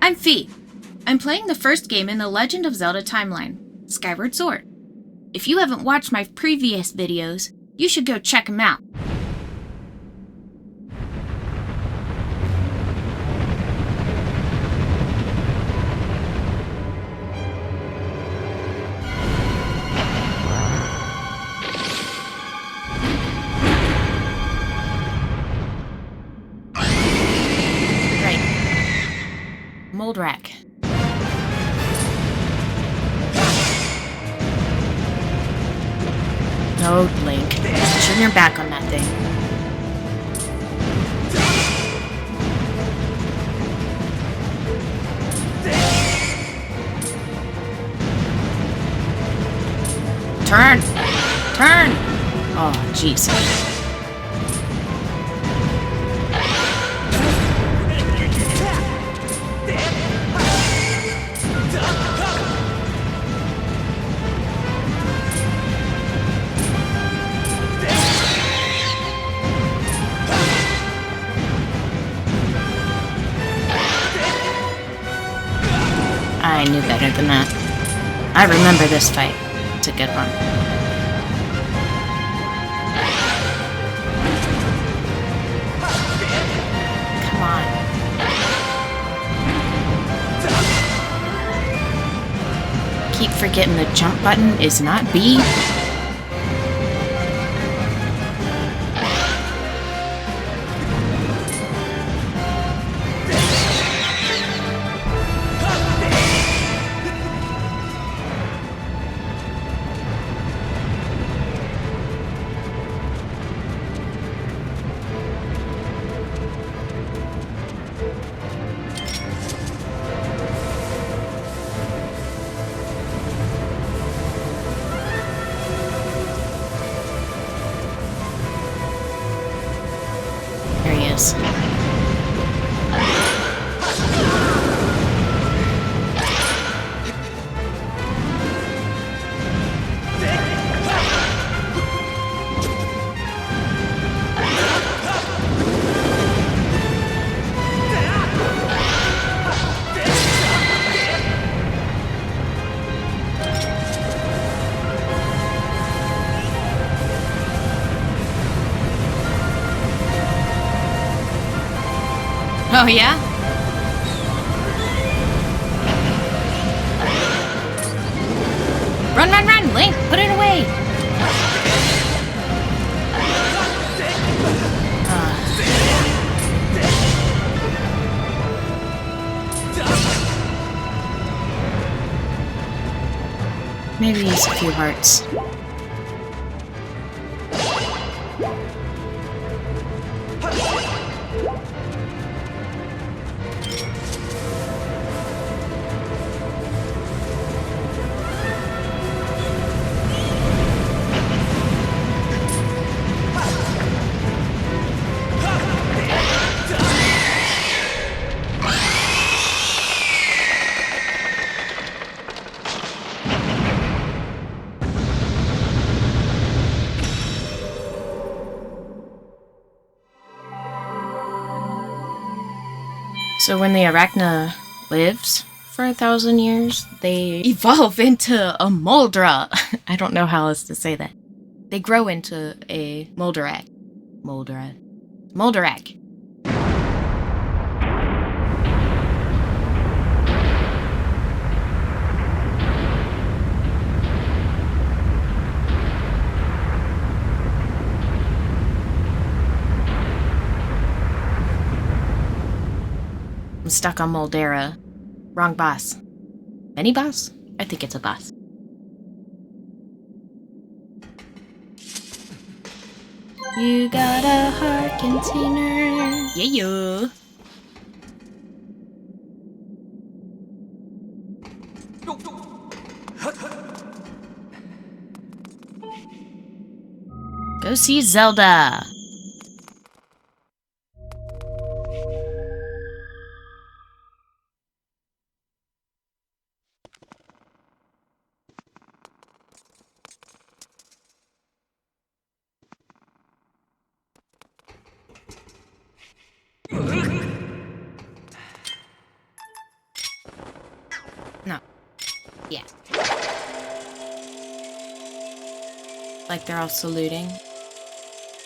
I'm Fee. I'm playing the first game in the Legend of Zelda timeline, Skyward Sword. If you haven't watched my previous videos, you should go check them out. Mold rack. No, Link. Turn your back on that thing. Turn! Turn! Oh, jeez. I knew better than that. I remember this fight. It's a good one. Come on. Keep forgetting the jump button is not B. Oh, yeah? Run, run, run! Link, put it away! Maybe use a few hearts. So when the Aracha lives for 1,000 years, they evolve into a Moldra. I don't know how else to say that. They grow into a Moldarak. Moldarak. I'm stuck on Moldera. Wrong boss. Any boss? I think it's a boss. You got a heart container. Yeah. Go see Zelda. like they're all saluting.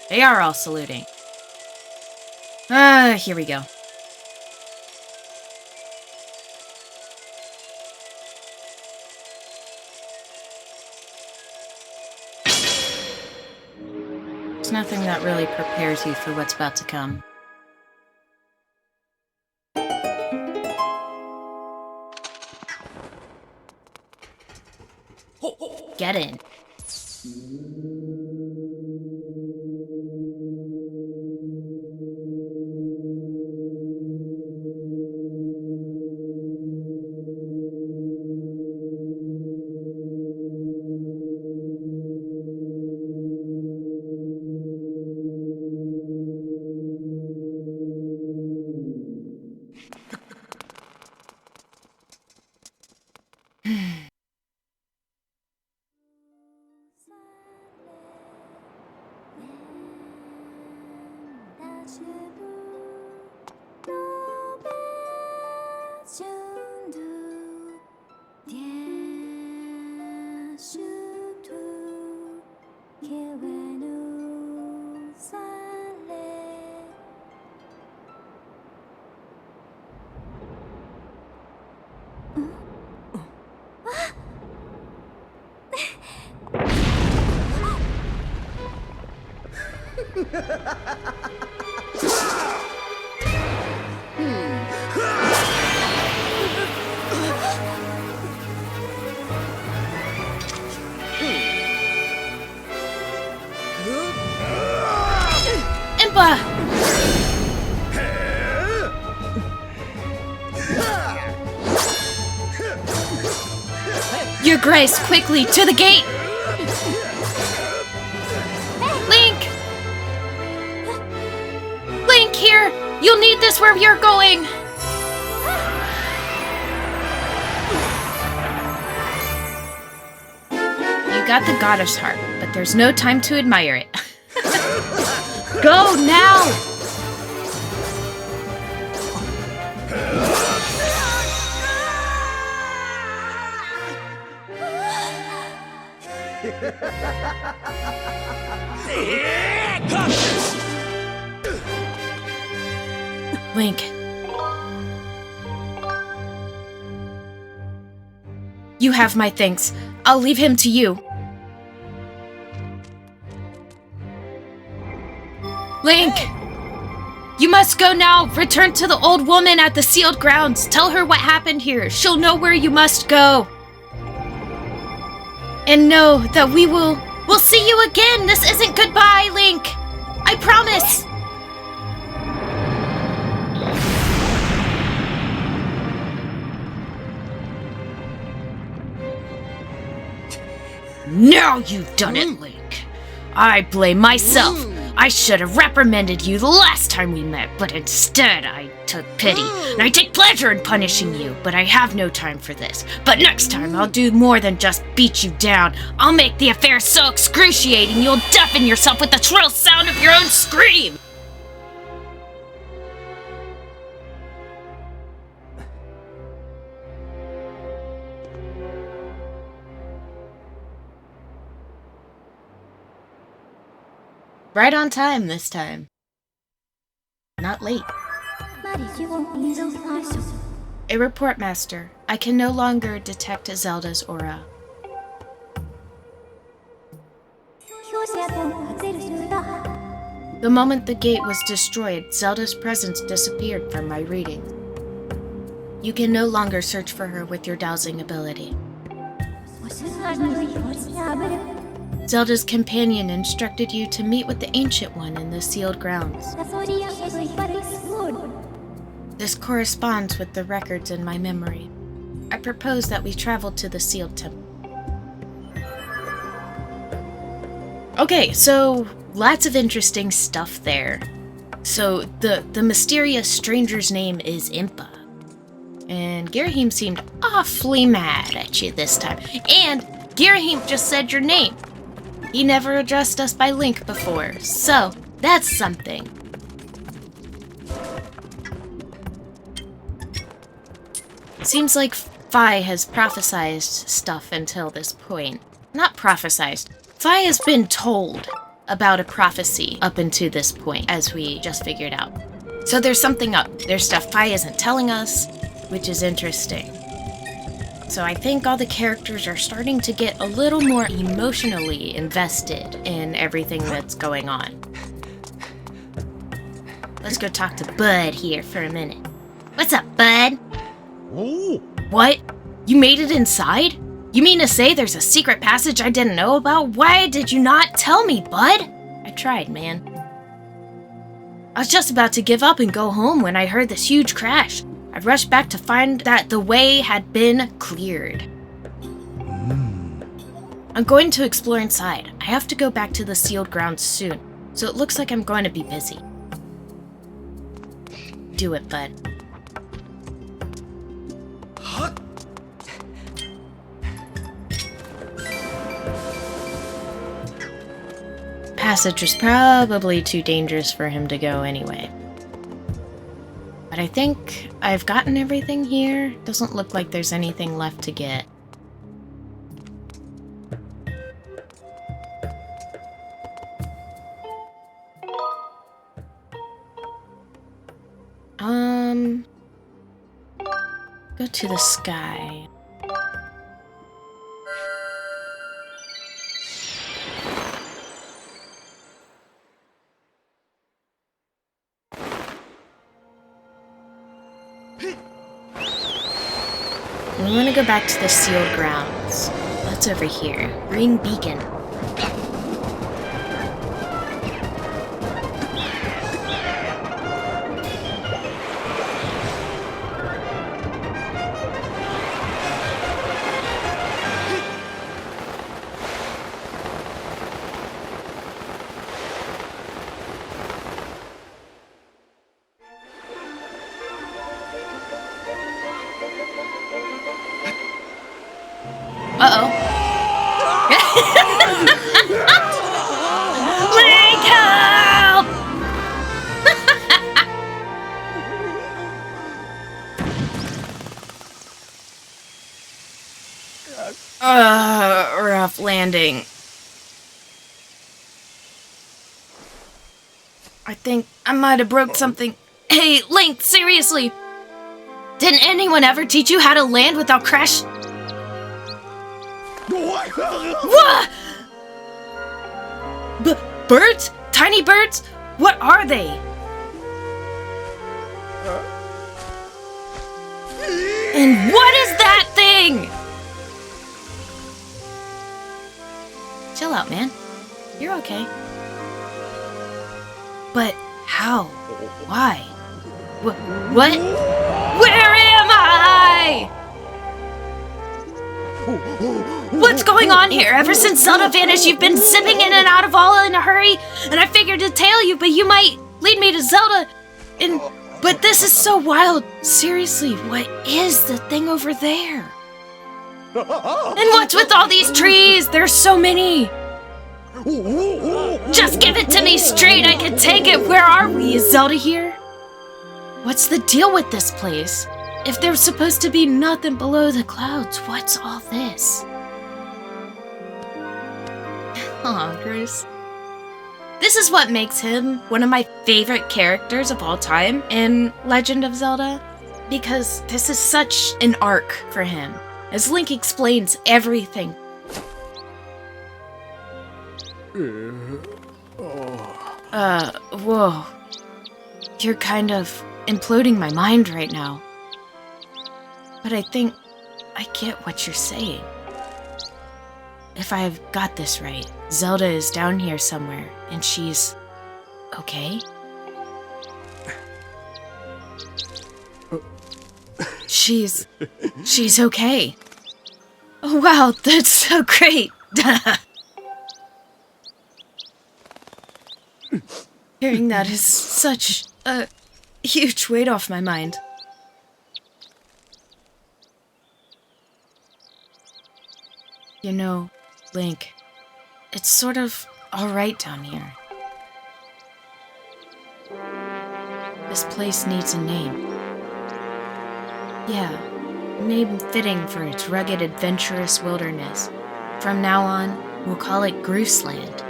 They are all saluting. Here we go. There's nothing that really prepares you for what's about to come. Get in. Your Grace, quickly, to the gate! Link! Link, here! You'll need this where you're going! You got the goddess harp, but there's no time to admire it. Go now! Link. You have my thanks. I'll leave him to you. Link! You must go now. Return to the old woman at the sealed grounds. Tell her what happened here. She'll know where you must go. And know that we'll see you again. This isn't goodbye, Link. I promise. Now you've done it, Link. I blame myself. I should have reprimanded you the last time we met, but instead I took pity. And I take pleasure in punishing you, but I have no time for this. But next time I'll do more than just beat you down. I'll make the affair so excruciating you'll deafen yourself with the shrill sound of your own scream! Right on time this time. Not late. A report, Master. I can no longer detect Zelda's aura. The moment the gate was destroyed, Zelda's presence disappeared from my reading. You can no longer search for her with your dowsing ability. Zelda's companion instructed you to meet with the Ancient One in the sealed grounds. This corresponds with the records in my memory. I propose that we travel to the sealed temple. Okay, so lots of interesting stuff there. So the mysterious stranger's name is Impa. And Girahim seemed awfully mad at you this time. And Girahim just said your name. He never addressed us by Link before, so that's something. Seems like Fi has prophesized stuff until this point. Not prophesized, Fi has been told about a prophecy up until this point, as we just figured out. So there's something up. There's stuff Fi isn't telling us, which is interesting. So I think all the characters are starting to get a little more emotionally invested in everything that's going on. Let's go talk to Bud here for a minute. What's up, Bud? Oh. What? You made it inside? You mean to say there's a secret passage I didn't know about? Why did you not tell me, Bud? I tried, man. I was just about to give up and go home when I heard this huge crash. I rushed back to find that the way had been cleared. I'm going to explore inside. I have to go back to the sealed grounds soon, so it looks like I'm going to be busy. Do it, Bud. Passage was probably too dangerous for him to go anyway. But I think I've gotten everything here. Doesn't look like there's anything left to get. Go to the sky. We want to go back to the sealed grounds. That's over here. Green beacon. Uh-oh. Link, help! Rough landing. I think I might have broke something. Hey, Link, seriously! Didn't anyone ever teach you how to land without crash? What? Birds? Tiny birds? What are they? And what is that thing? Chill out, man. You're okay. But how? Why? What? Where am I? What's going on here? Ever since Zelda vanished, you've been zipping in and out of all in a hurry, and I figured to tail you, but you might lead me to Zelda. But this is so wild. Seriously, what is the thing over there? And what's with all these trees? There's so many. Just give it to me straight. I can take it. Where are we? Is Zelda here? What's the deal with this place? If there's supposed to be nothing below the clouds, what's all this? Aw, Bruce. This is what makes him one of my favorite characters of all time in Legend of Zelda, because this is such an arc for him, as Link explains everything. Whoa. You're kind of imploding my mind right now. But I think I get what you're saying. If I've got this right, Zelda is down here somewhere, and she's okay? She's okay. Oh wow, that's so great! Hearing that is such a huge weight off my mind. You know, Link, it's sort of alright down here. This place needs a name. Yeah, a name fitting for its rugged, adventurous wilderness. From now on, We'll call it Grooseland.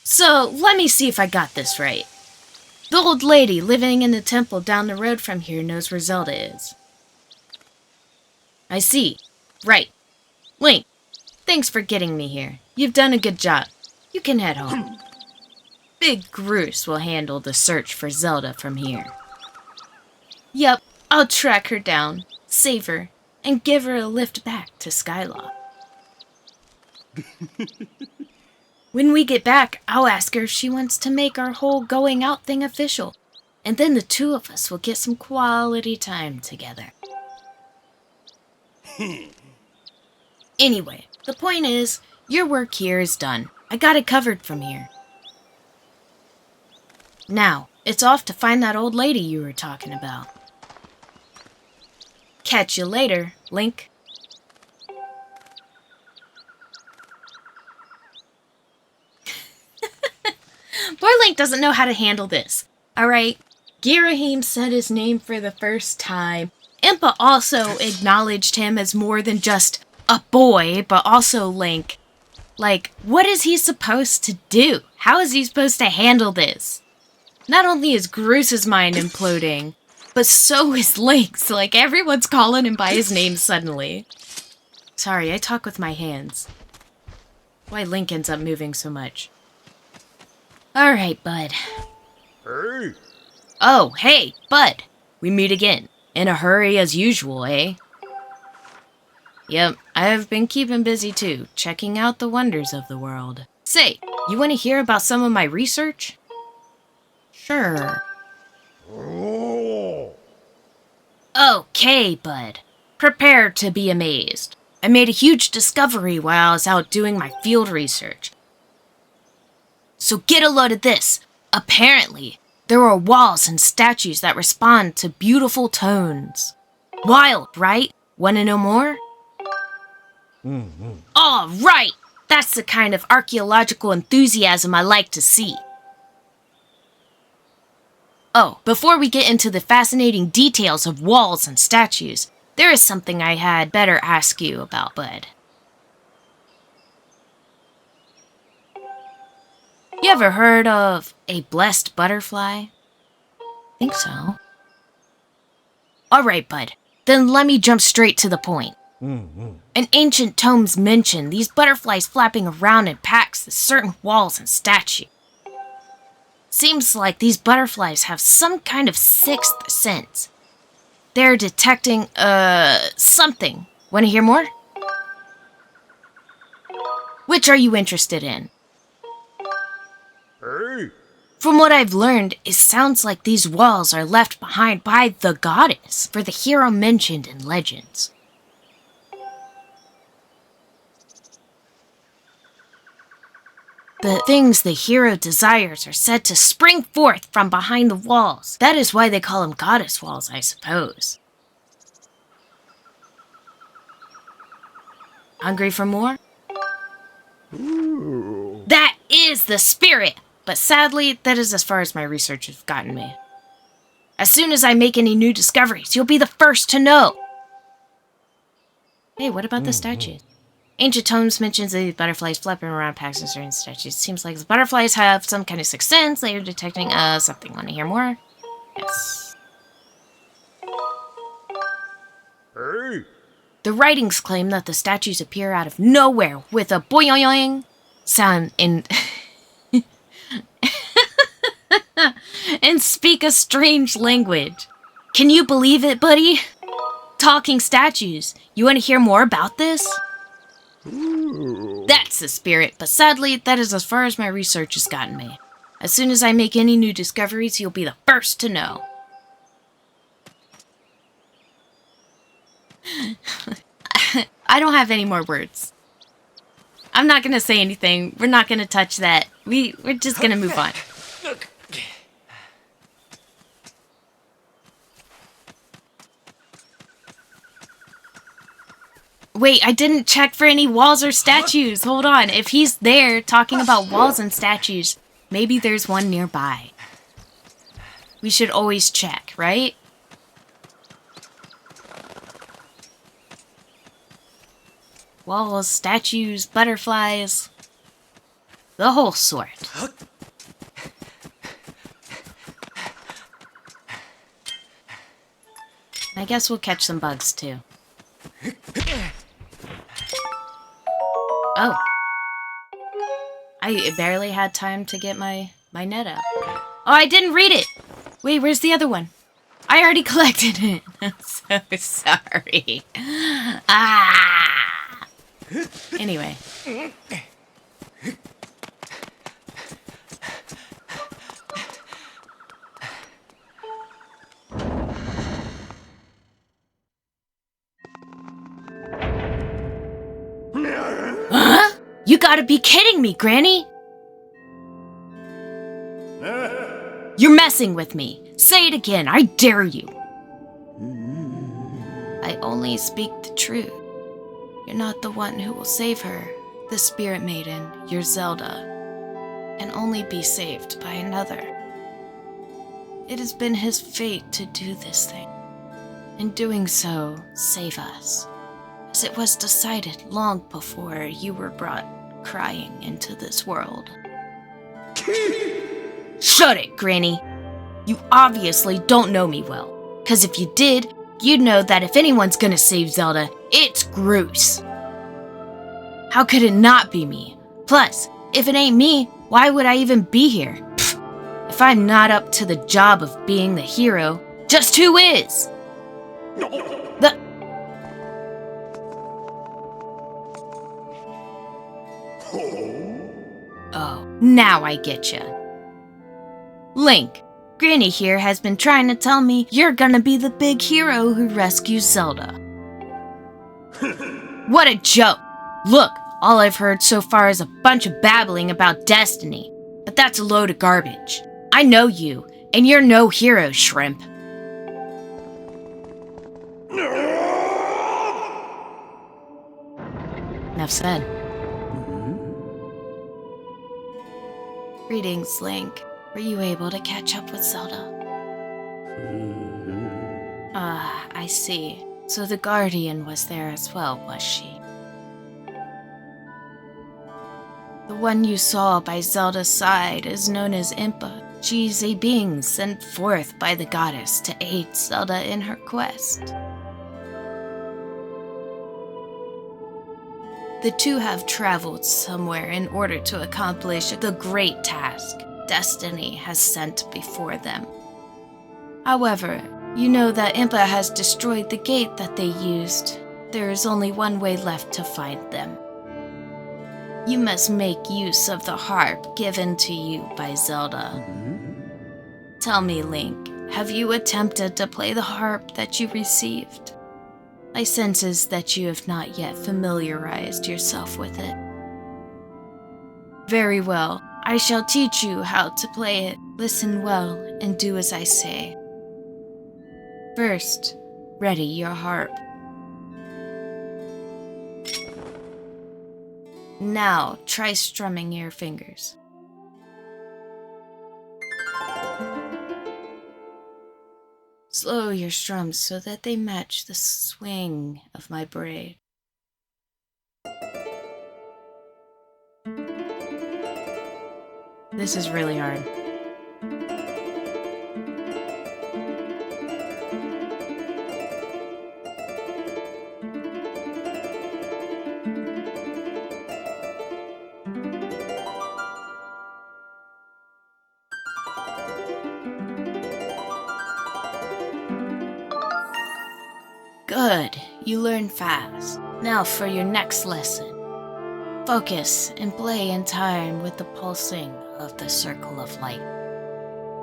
So, let me see if I got this right. The old lady living in the temple down the road from here knows where Zelda is. I see. Right. Link, thanks for getting me here. You've done a good job. You can head home. Big Groose will handle the search for Zelda from here. Yep, I'll track her down, save her, and give her a lift back to Skyloft. When we get back, I'll ask her if she wants to make our whole going out thing official, and then the two of us will get some quality time together. Anyway, the point is, your work here is done. I got it covered from here. Now, it's off to find that old lady you were talking about. Catch you later, Link. Poor Link doesn't know how to handle this. Alright, Girahim said his name for the first time. Impa also acknowledged him as more than just a boy, but also Link. Like, what is he supposed to do? How is he supposed to handle this? Not only is Groose's mind imploding, but so is Link's. Like, everyone's calling him by his name suddenly. Sorry, I talk with my hands. Why Link ends up moving so much. Alright, bud. Hey! Oh, hey, bud. We meet again. In a hurry as usual, eh? Yep, I've been keeping busy too, checking out the wonders of the world. Say, you want to hear about some of my research? Sure. Oh. Okay, bud. Prepare to be amazed. I made a huge discovery while I was out doing my field research. So get a load of this. Apparently, there are walls and statues that respond to beautiful tones. Wild, right? Wanna know more? All right! That's the kind of archaeological enthusiasm I like to see. Oh, before we get into the fascinating details of walls and statues, there is something I had better ask you about, bud. You ever heard of a blessed butterfly? Think so. Alright, bud. Then let me jump straight to the point. In ancient tomes mention these butterflies flapping around in packs to certain walls and statues. Seems like these butterflies have some kind of sixth sense. They're detecting, something. Want to hear more? Which are you interested in? Hey! From what I've learned, it sounds like these walls are left behind by the goddess for the hero mentioned in legends. The things the hero desires are said to spring forth from behind the walls. That is why they call them goddess walls, I suppose. Hungry for more? Ooh. That is the spirit! But sadly, that is as far as my research has gotten me. As soon as I make any new discoveries, you'll be the first to know! Hey, what about the statues? Ancient tomes mentions these butterflies flapping around packs and certain statues. Seems like the butterflies have some kind of sixth sense. They are detecting, something. Want to hear more? Yes. Hey! The writings claim that the statues appear out of nowhere with a boing sound in... and speak a strange language. Can you believe it, buddy? Talking statues. You want to hear more about this? Ooh. That's the spirit, but sadly, that is as far as my research has gotten me. As soon as I make any new discoveries, you'll be the first to know. I don't have any more words. I'm not gonna say anything. We're not gonna touch that. We're just gonna move on. Wait, I didn't check for any walls or statues. Hold on. If he's there talking about walls and statues, maybe there's one nearby. We should always check, right? walls, statues, butterflies. The whole sort. I guess we'll catch some bugs too. Oh. I barely had time to get my net out. Oh, I didn't read it! Wait, where's the other one? I already collected it. I'm so sorry. Ah! Anyway. Huh? You gotta be kidding me, Granny! You're messing with me. Say it again, I dare you. I only speak the truth. You're not the one who will save her. The Spirit Maiden, your Zelda, can only be saved by another. It has been his fate to do this thing. In doing so, save us. As it was decided long before you were brought crying into this world. Shut it, Granny! You obviously don't know me well. 'Cause if you did, you'd know that if anyone's gonna save Zelda, it's Groose. How could it not be me? Plus, if it ain't me, why would I even be here? Pfft, if I'm not up to the job of being the hero, just who is? Oh, now I get ya. Link, Granny here has been trying to tell me you're gonna be the big hero who rescues Zelda. What a joke! Look, all I've heard so far is a bunch of babbling about destiny. But that's a load of garbage. I know you, and you're no hero, Shrimp. Enough said. Greetings, Link. Were you able to catch up with Zelda? Ah, I see. So the Guardian was there as well, was she? The one you saw by Zelda's side is known as Impa. She's a being sent forth by the goddess to aid Zelda in her quest. The two have traveled somewhere in order to accomplish the great task Destiny has sent before them. However, you know that Impa has destroyed the gate that they used. There is only one way left to find them. You must make use of the harp given to you by Zelda. Tell me, Link, have you attempted to play the harp that you received? My sense is that you have not yet familiarized yourself with it. Very well. I shall teach you how to play it. Listen well and do as I say. First, ready your harp. Now, try strumming your fingers. Slow your strums so that they match the swing of my braid. This is really hard. Good, you learn fast. Now for your next lesson. Focus and play in time with the pulsing of the circle of light.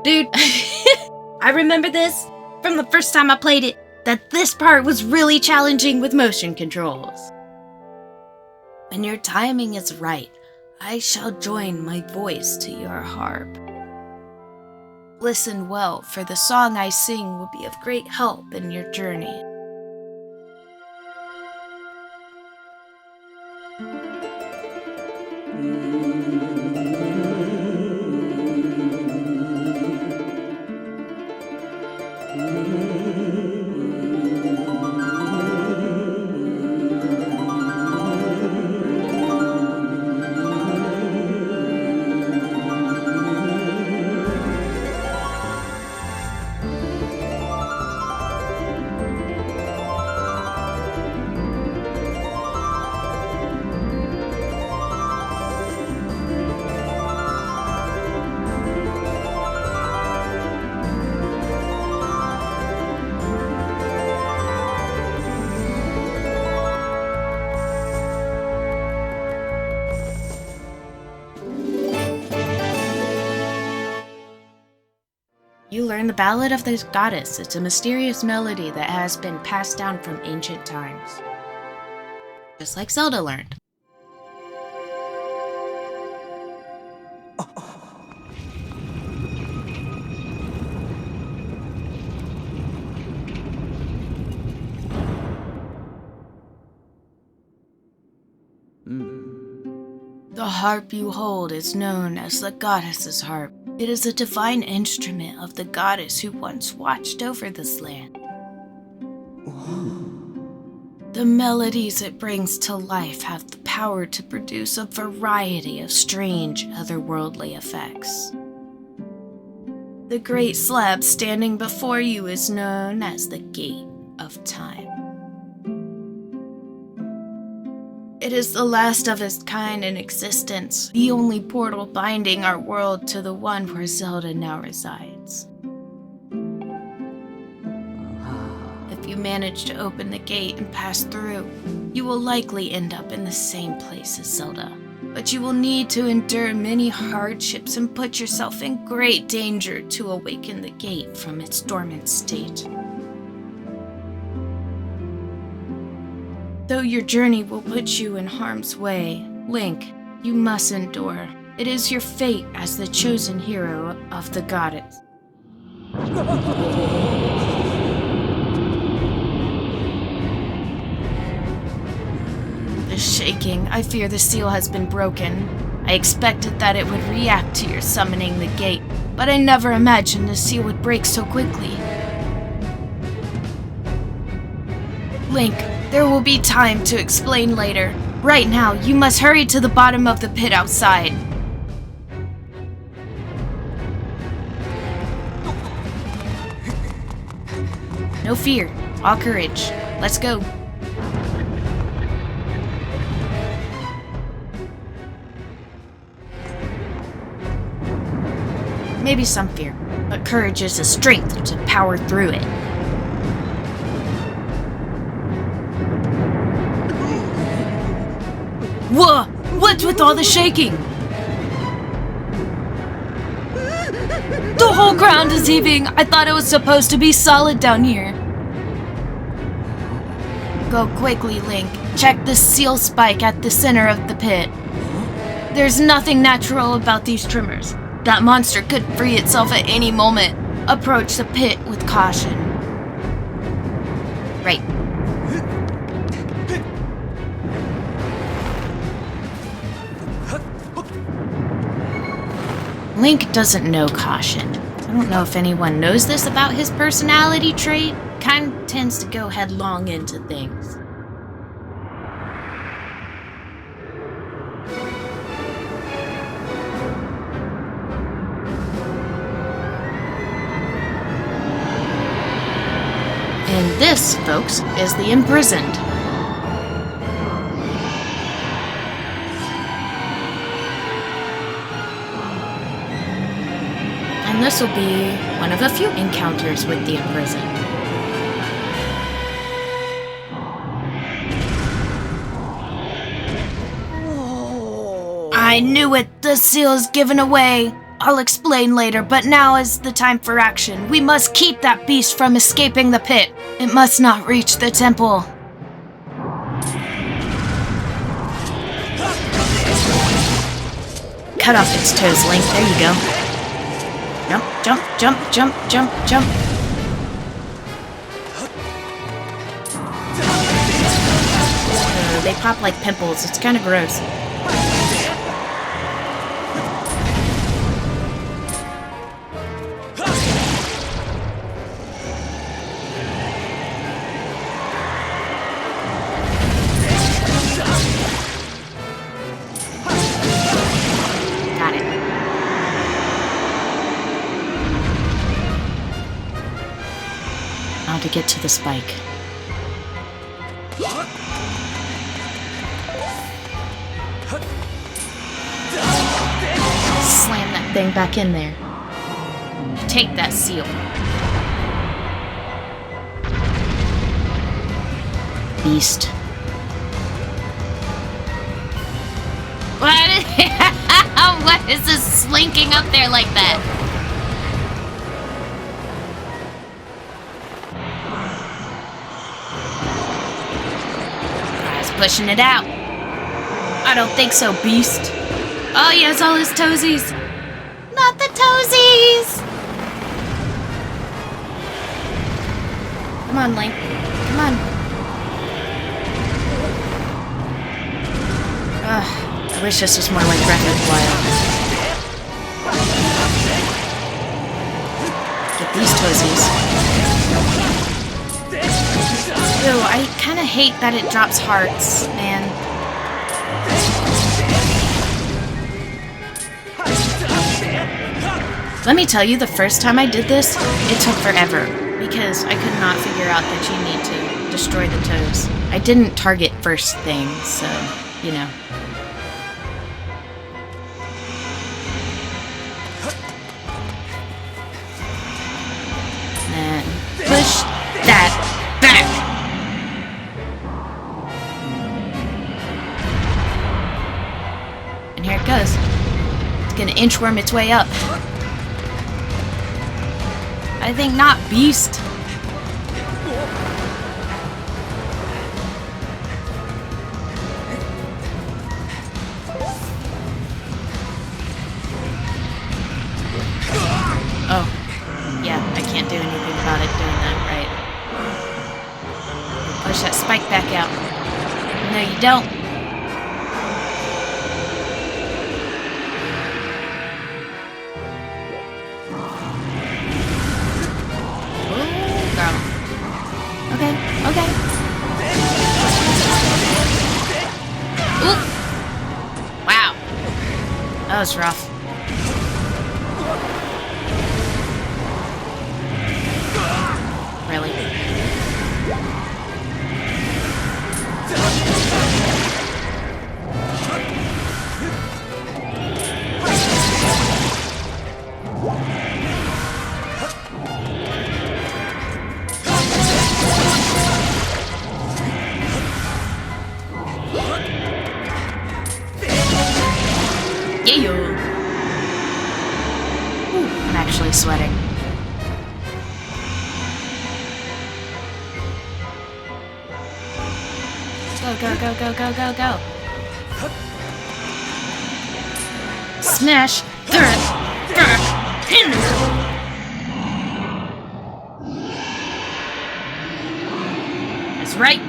Dude, I remember this from the first time I played it, that this part was really challenging with motion controls. When your timing is right, I shall join my voice to your harp. Listen well, for the song I sing will be of great help in your journey. You learn the Ballad of the Goddess. It's a mysterious melody that has been passed down from ancient times. Just like Zelda learned. The harp you hold is known as the goddess's harp. It is a divine instrument of the goddess who once watched over this land. The melodies it brings to life have the power to produce a variety of strange, otherworldly effects. The great slab standing before you is known as the Gate of Time. It is the last of its kind in existence, the only portal binding our world to the one where Zelda now resides. If you manage to open the gate and pass through, you will likely end up in the same place as Zelda. But you will need to endure many hardships and put yourself in great danger to awaken the gate from its dormant state. Though your journey will put you in harm's way, Link, you must endure. It is your fate as the chosen hero of the goddess. The shaking. I fear the seal has been broken. I expected that it would react to your summoning the gate, but I never imagined the seal would break so quickly. Link, there will be time to explain later. Right now, you must hurry to the bottom of the pit outside. No fear, all courage. Let's go. Maybe some fear, but courage is the strength to power through it. Whoa! What's with all the shaking? The whole ground is heaving! I thought it was supposed to be solid down here. Go quickly, Link. Check the seal spike at the center of the pit. There's nothing natural about these tremors. That monster could free itself at any moment. Approach the pit with caution. Right. Link doesn't know caution. I don't know if anyone knows this about his personality trait. Kind of tends to go headlong into things. And this, folks, is the imprisoned. And this will be one of a few encounters with the imprisoned. I knew it! The seal is given away! I'll explain later, but now is the time for action. We must keep that beast from escaping the pit. It must not reach the temple. Cut off its toes, Link. There you go. Jump, jump, jump, jump, jump, jump. They pop like pimples. It's kind of gross. To get to the spike. Slam that thing back in there. Take that seal. Beast. What? What is this slinking up there like that? pushing it out. I don't think so, beast. Oh, he has all his toesies. Not the toesies! Come on, Link. Come on. Ugh, I wish this was more like Breath of the Wild. Get these toesies. Ew, I kind of hate that it drops hearts, man. Let me tell you, the first time I did this, it took forever, because I could not figure out that you need to destroy the toes. I didn't target first thing, so, you know. And push that back! And here it goes. It's gonna inchworm its way up. I think not, beast. Oh, yeah, I can't do anything about it doing that, right? Push that spike back out. No, you don't. Okay, okay. Oop! Wow. That was rough. Really? Yeah. Ooh, I'm actually sweating. Go, go, go, go, go, go, go. Smash that back in. That's right.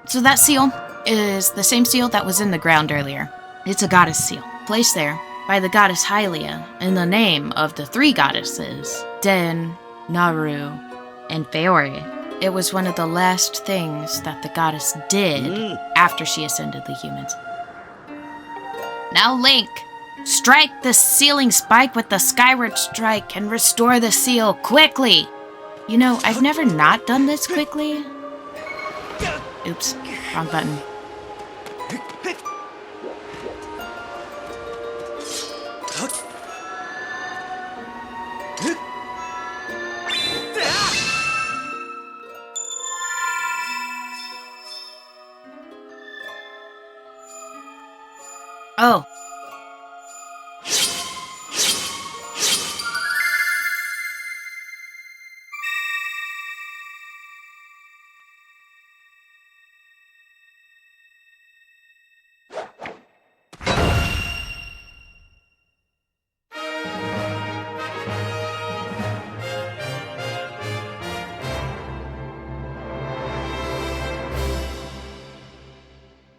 So that seal is the same seal that was in the ground earlier. It's a goddess seal, placed there by the goddess Hylia in the name of the three goddesses, Den, Naru, and Feore. It was one of the last things that the goddess did after she ascended the humans. Now Link, strike the sealing spike with the Skyward Strike and restore the seal quickly! You know, I've never not done this quickly. Oops, wrong button. Oh.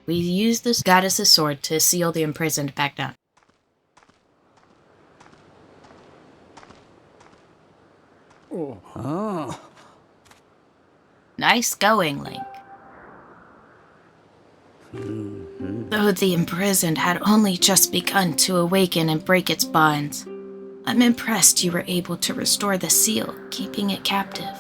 We use this goddess's sword to seal the imprisoned back down. Oh. Nice going, Link. Though the imprisoned had only just begun to awaken and break its bonds, I'm impressed you were able to restore the seal, keeping it captive.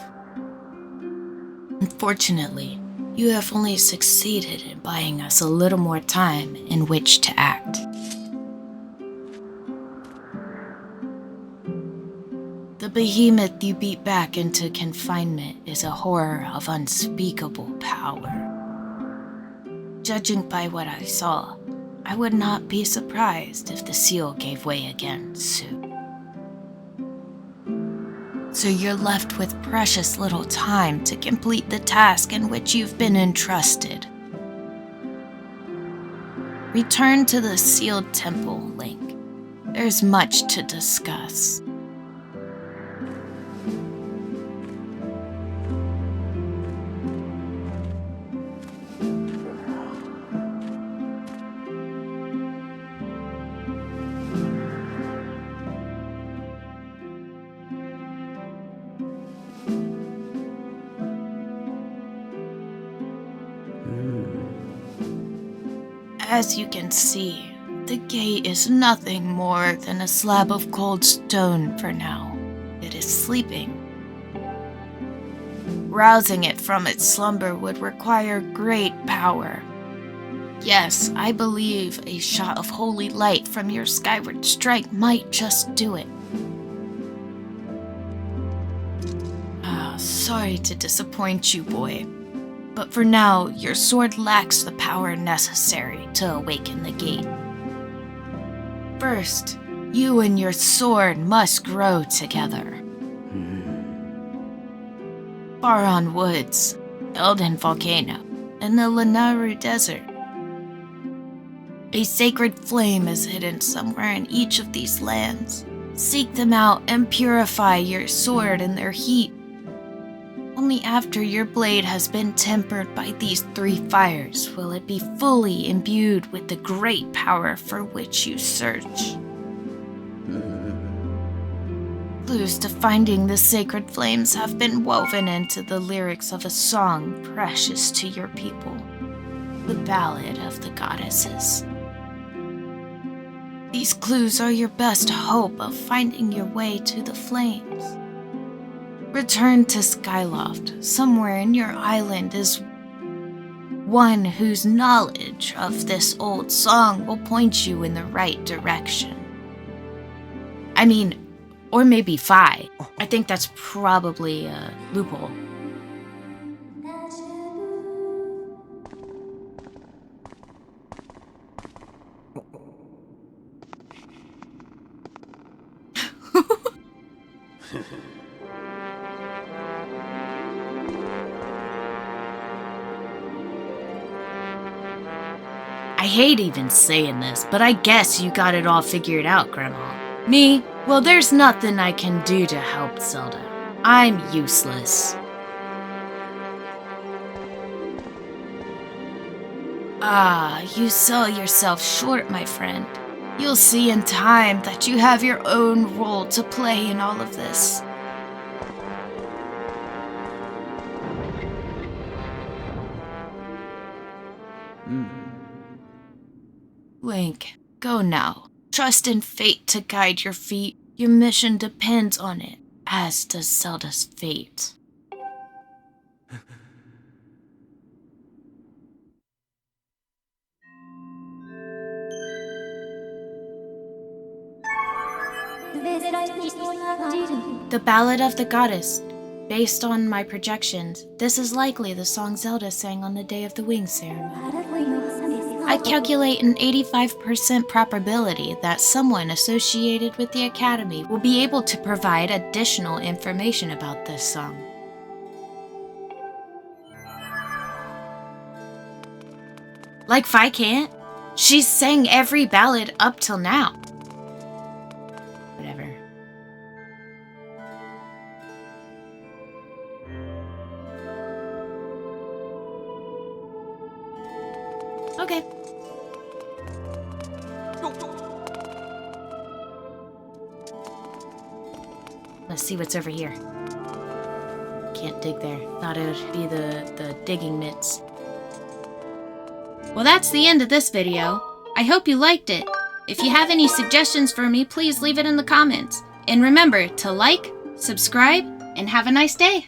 Unfortunately, You have only succeeded in buying us a little more time in which to act. The behemoth you beat back into confinement is a horror of unspeakable power. Judging by what I saw, I would not be surprised if the seal gave way again soon. So you're left with precious little time to complete the task in which you've been entrusted. Return to the sealed temple, Link. There's much to discuss. As you can see, the gate is nothing more than a slab of cold stone for now. It is sleeping. Rousing it from its slumber would require great power. Yes, I believe a shot of holy light from your Skyward Strike might just do it. Sorry to disappoint you, boy. But for now, your sword lacks the power necessary to awaken the gate. First, you and your sword must grow together. Faron Woods, Elden Volcano, and the Lanayru Desert. A sacred flame is hidden somewhere in each of these lands. Seek them out and purify your sword in their heat. Only after your blade has been tempered by these 3 fires will it be fully imbued with the great power for which you search. Clues to finding the sacred flames have been woven into the lyrics of a song precious to your people, the Ballad of the Goddesses. These clues are your best hope of finding your way to the flames. Return to Skyloft. Somewhere in your island is one whose knowledge of this old song will point you in the right direction. I mean, or maybe Fi. I think that's probably a loophole. I hate even saying this, but I guess you got it all figured out, Grandma. Me? Well, there's nothing I can do to help Zelda. I'm useless. You sell yourself short, my friend. You'll see in time that you have your own role to play in all of this. Link, go now. Trust in fate to guide your feet. Your mission depends on it, as does Zelda's fate. The Ballad of the Goddess. Based on my projections, this is likely the song Zelda sang on the day of the wing ceremony. I calculate an 85% probability that someone associated with the Academy will be able to provide additional information about this song. Like Fi can't? She's sang every ballad up till now. Whatever. Okay. Let's see what's over here. Can't dig there. Thought it would be the digging mitts. Well, that's the end of this video. I hope you liked it. If you have any suggestions for me, please leave it in the comments. And remember to like, subscribe, and have a nice day.